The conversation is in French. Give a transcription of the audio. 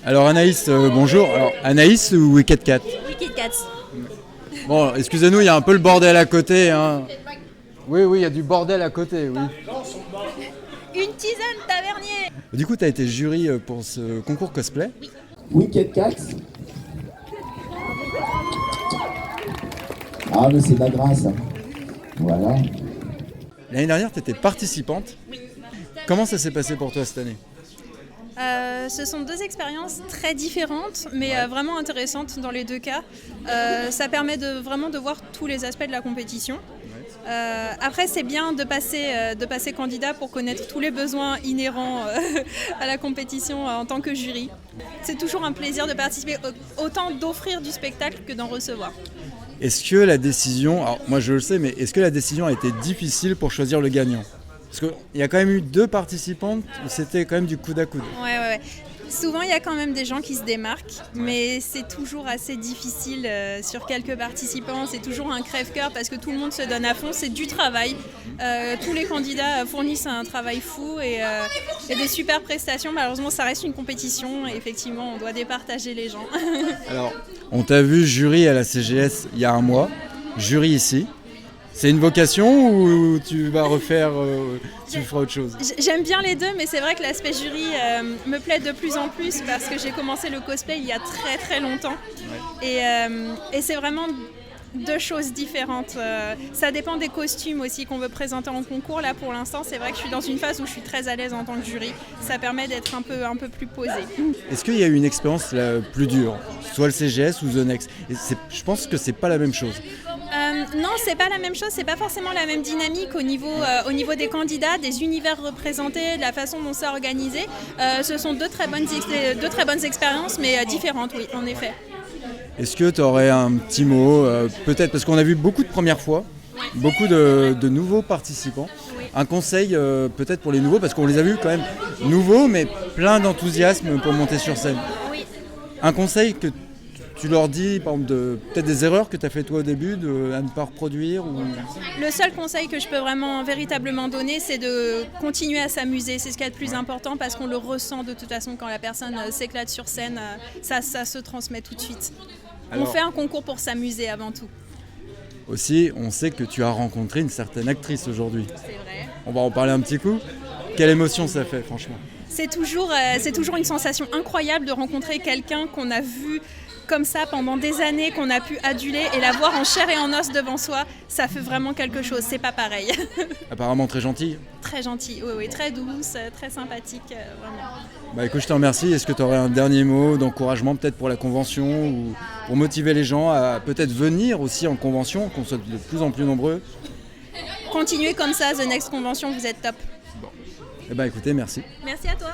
Alors Anaïs, bonjour. Alors Anaïs ou Wicked Cat? Wicked Cats. Bon, excusez-nous, il y a un peu le bordel à côté. Hein. Oui, il y a du bordel à côté, oui. Une tisane tavernier. Du coup, tu as été jury pour ce concours cosplay. Wicked Cats. Ah, mais c'est de la grâce. Hein. Voilà. L'année dernière, tu étais participante. Comment ça s'est passé pour toi cette année? Ce sont deux expériences très différentes, mais vraiment intéressantes dans les deux cas. Ça permet vraiment de voir tous les aspects de la compétition. Après, c'est bien de passer candidat pour connaître tous les besoins inhérents à la compétition en tant que jury. C'est toujours un plaisir de participer, autant d'offrir du spectacle que d'en recevoir. Est-ce que la décision, alors moi je le sais, mais est-ce que la décision a été difficile pour choisir le gagnant? Parce qu'il y a quand même eu deux participantes où c'était quand même du coude à coude. Ouais. Souvent, il y a quand même des gens qui se démarquent, mais c'est toujours assez difficile sur quelques participants. C'est toujours un crève-cœur parce que tout le monde se donne à fond. C'est du travail. Tous les candidats fournissent un travail fou et des super prestations. Malheureusement, ça reste une compétition et effectivement, on doit départager les gens. Alors, on t'a vu jury à la CGS il y a un mois, jury ici. C'est une vocation ou tu vas refaire, tu feras autre chose? J'aime bien les deux, mais c'est vrai que l'aspect jury me plaît de plus en plus parce que j'ai commencé le cosplay il y a très très longtemps. Ouais. Et c'est vraiment deux choses différentes. Ça dépend des costumes aussi qu'on veut présenter en concours. Là, pour l'instant, c'est vrai que je suis dans une phase où je suis très à l'aise en tant que jury. Ça permet d'être un peu plus posé. Est-ce qu'il y a eu une expérience la plus dure, soit le CGS ou The Next? Je pense que c'est pas la même chose. Non, c'est pas la même chose, c'est pas forcément la même dynamique au niveau des candidats, des univers représentés, de la façon dont c'est organisé. Ce sont deux très bonnes expériences, mais différentes, oui, en effet. Est-ce que tu aurais un petit mot, peut-être, parce qu'on a vu beaucoup de premières fois, beaucoup de nouveaux participants. Oui. Un conseil peut-être pour les nouveaux, parce qu'on les a vus quand même nouveaux, mais plein d'enthousiasme pour monter sur scène. Oui. Un conseil que tu leur dis, par exemple, peut-être des erreurs que tu as fait toi au début, à ne pas reproduire ou... Le seul conseil que je peux véritablement donner, c'est de continuer à s'amuser. C'est ce qui est le plus important parce qu'on le ressent de toute façon quand la personne s'éclate sur scène. Ça se transmet tout de suite. Alors, on fait un concours pour s'amuser avant tout. Aussi, on sait que tu as rencontré une certaine actrice aujourd'hui. C'est vrai. On va en parler un petit coup. Quelle émotion ça fait, franchement? C'est toujours une sensation incroyable de rencontrer quelqu'un qu'on a vu comme ça pendant des années, qu'on a pu aduler et la voir en chair et en os devant soi. Ça fait vraiment quelque chose, c'est pas pareil. Apparemment très gentille. Très gentille, oui, très douce, très sympathique, vraiment. Bah écoute, je te remercie. Est-ce que tu aurais un dernier mot d'encouragement peut-être pour la convention ou pour motiver les gens à peut-être venir aussi en convention, qu'on soit de plus en plus nombreux? Continuez comme ça, The Next Convention, vous êtes top. Eh ben écoutez, merci. Merci à toi.